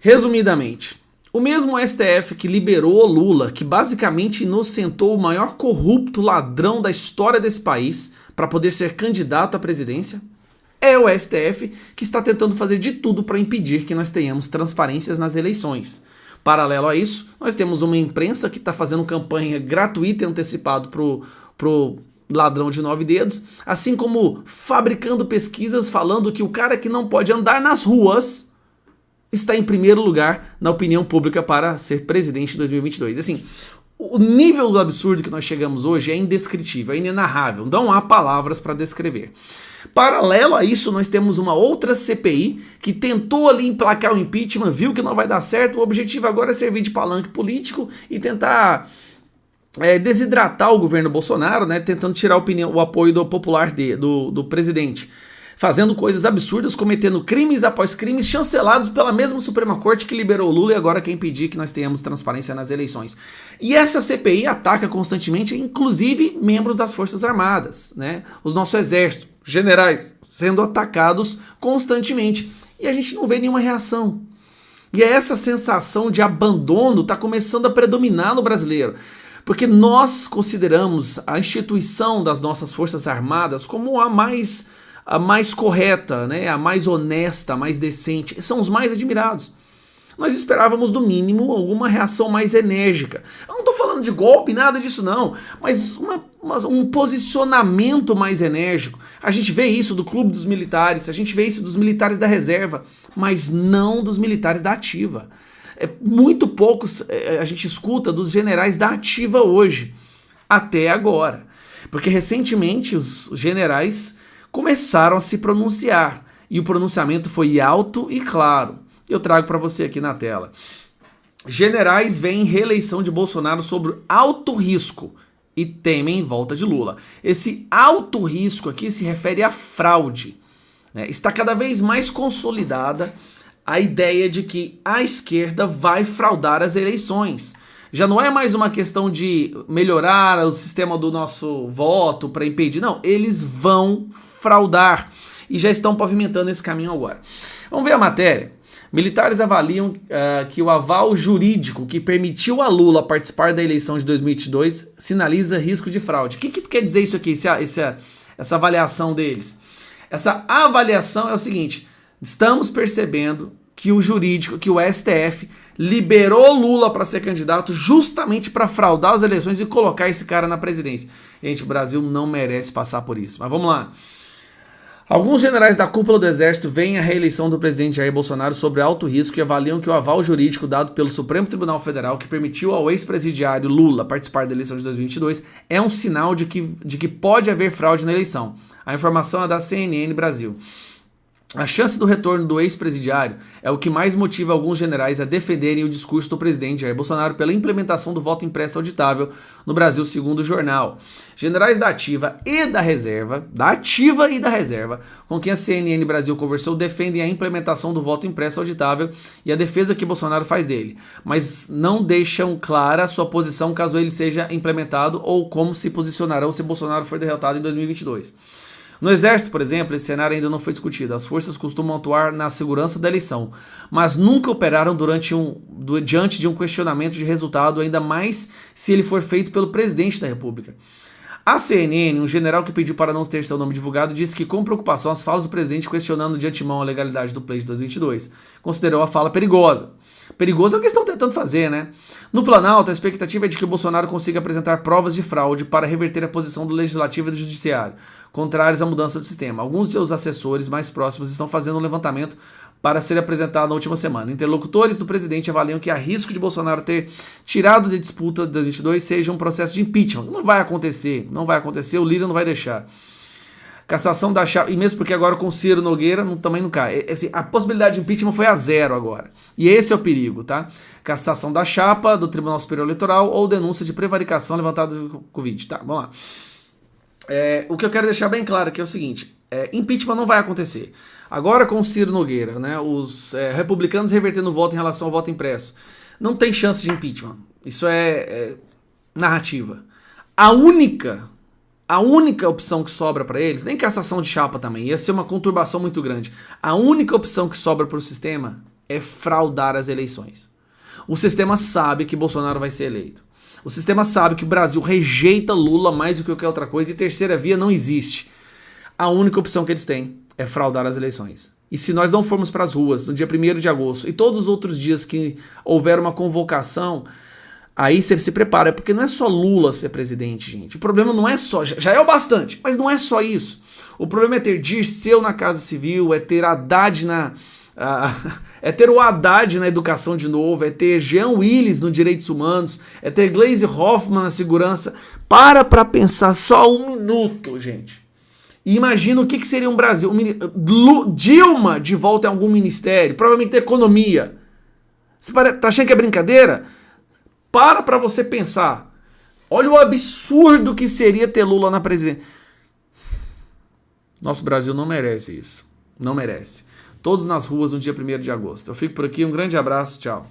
Resumidamente, o mesmo STF que liberou Lula, que basicamente inocentou o maior corrupto ladrão da história desse país para poder ser candidato à presidência, é o STF que está tentando fazer de tudo para impedir que nós tenhamos transparências nas eleições. Paralelo a isso, nós temos uma imprensa que está fazendo campanha gratuita e antecipada pro ladrão de 9 dedos, assim como fabricando pesquisas falando que o cara que não pode andar nas ruas está em primeiro lugar na opinião pública para ser presidente em 2022. Assim, o nível do absurdo que nós chegamos hoje é indescritível, é inenarrável, não há palavras para descrever. Paralelo a isso, nós temos uma outra CPI que tentou ali emplacar o impeachment, viu que não vai dar certo, o objetivo agora é servir de palanque político e tentar desidratar o governo Bolsonaro, né, tentando tirar o apoio do popular do presidente, fazendo coisas absurdas, cometendo crimes após crimes, chancelados pela mesma Suprema Corte que liberou o Lula e agora quer impedir que nós tenhamos transparência nas eleições. E essa CPI ataca constantemente, inclusive, membros das Forças Armadas, né? Os nossos exércitos, generais, sendo atacados constantemente. E a gente não vê nenhuma reação. E essa sensação de abandono está começando a predominar no brasileiro. Porque nós consideramos a instituição das nossas Forças Armadas como a mais correta, né? A mais honesta, a mais decente, são os mais admirados. Nós esperávamos, no mínimo, alguma reação mais enérgica. Eu não estou falando de golpe, nada disso não, mas um posicionamento mais enérgico. A gente vê isso do Clube dos Militares, a gente vê isso dos militares da reserva, mas não dos militares da ativa. Muito poucos a gente escuta dos generais da ativa hoje, até agora. Porque recentemente os generais começaram a se pronunciar, e o pronunciamento foi alto e claro. Eu trago para você aqui na tela. Generais veem reeleição de Bolsonaro sob alto risco e temem volta de Lula. Esse alto risco aqui se refere à fraude, né? Está cada vez mais consolidada a ideia de que a esquerda vai fraudar as eleições. Já não é mais uma questão de melhorar o sistema do nosso voto para impedir, não, eles vão fraudar e já estão pavimentando esse caminho agora. Vamos ver a matéria. Militares avaliam que o aval jurídico que permitiu a Lula participar da eleição de 2022 sinaliza risco de fraude. O que quer dizer isso aqui, essa avaliação deles? Essa avaliação é o seguinte: estamos percebendo que o jurídico, que o STF liberou Lula para ser candidato justamente para fraudar as eleições e colocar esse cara na presidência. Gente, o Brasil não merece passar por isso. Mas vamos lá. Alguns generais da cúpula do Exército veem a reeleição do presidente Jair Bolsonaro sobre alto risco e avaliam que o aval jurídico dado pelo Supremo Tribunal Federal, que permitiu ao ex-presidiário Lula participar da eleição de 2022, é um sinal de que pode haver fraude na eleição. A informação é da CNN Brasil. A chance do retorno do ex-presidiário é o que mais motiva alguns generais a defenderem o discurso do presidente Jair Bolsonaro pela implementação do voto impresso auditável no Brasil, segundo o jornal. Generais da ativa e da reserva, com quem a CNN Brasil conversou, defendem a implementação do voto impresso auditável e a defesa que Bolsonaro faz dele, mas não deixam clara sua posição caso ele seja implementado ou como se posicionarão se Bolsonaro for derrotado em 2022. No Exército, por exemplo, esse cenário ainda não foi discutido. As forças costumam atuar na segurança da eleição, mas nunca operaram diante de um questionamento de resultado, ainda mais se ele for feito pelo presidente da República. A CNN, um general que pediu para não ter seu nome divulgado, disse que com preocupação as falas do presidente questionando de antemão a legalidade do pleito de 2022. Considerou a fala perigosa. Perigoso é o que estão tentando fazer, né? No Planalto, a expectativa é de que o Bolsonaro consiga apresentar provas de fraude para reverter a posição do Legislativo e do Judiciário, contrários à mudança do sistema. Alguns de seus assessores mais próximos estão fazendo um levantamento para ser apresentado na última semana. Interlocutores do presidente avaliam que há risco de Bolsonaro ter tirado de disputa de 2022 seja um processo de impeachment. Não vai acontecer, o Lira não vai deixar. Cassação da chapa, e mesmo porque agora com Ciro Nogueira também não cai. Assim, a possibilidade de impeachment foi a zero agora. E esse é o perigo, tá? Cassação da chapa do Tribunal Superior Eleitoral ou denúncia de prevaricação levantada do Covid. Tá, vamos lá. O que eu quero deixar bem claro aqui é o seguinte: impeachment não vai acontecer. Agora com o Ciro Nogueira, né, os republicanos revertendo o voto em relação ao voto impresso, não tem chance de impeachment. Isso é narrativa. A única opção que sobra para eles, nem cassação de chapa também, ia ser uma conturbação muito grande. A única opção que sobra para o sistema é fraudar as eleições. O sistema sabe que Bolsonaro vai ser eleito. O sistema sabe que o Brasil rejeita Lula mais do que qualquer outra coisa e terceira via não existe. A única opção que eles têm é fraudar as eleições. E se nós não formos para as ruas no dia 1º de agosto e todos os outros dias que houver uma convocação, aí você se prepara, porque não é só Lula ser presidente, gente. O problema não é só, já é o bastante, mas não é só isso. O problema é ter Dirceu na Casa Civil, é ter Haddad é ter o Haddad na educação de novo, é ter Jean Willis nos direitos humanos, é ter Gleisi Hoffmann na segurança. Para pensar só um minuto, gente. E imagina o que seria um Brasil. Dilma de volta em algum ministério, provavelmente da economia. Você tá achando que é brincadeira? Para você pensar. Olha o absurdo que seria ter Lula na presidência. Nosso Brasil não merece isso. Não merece. Todos nas ruas no dia 1º de agosto. Eu fico por aqui, um grande abraço, tchau.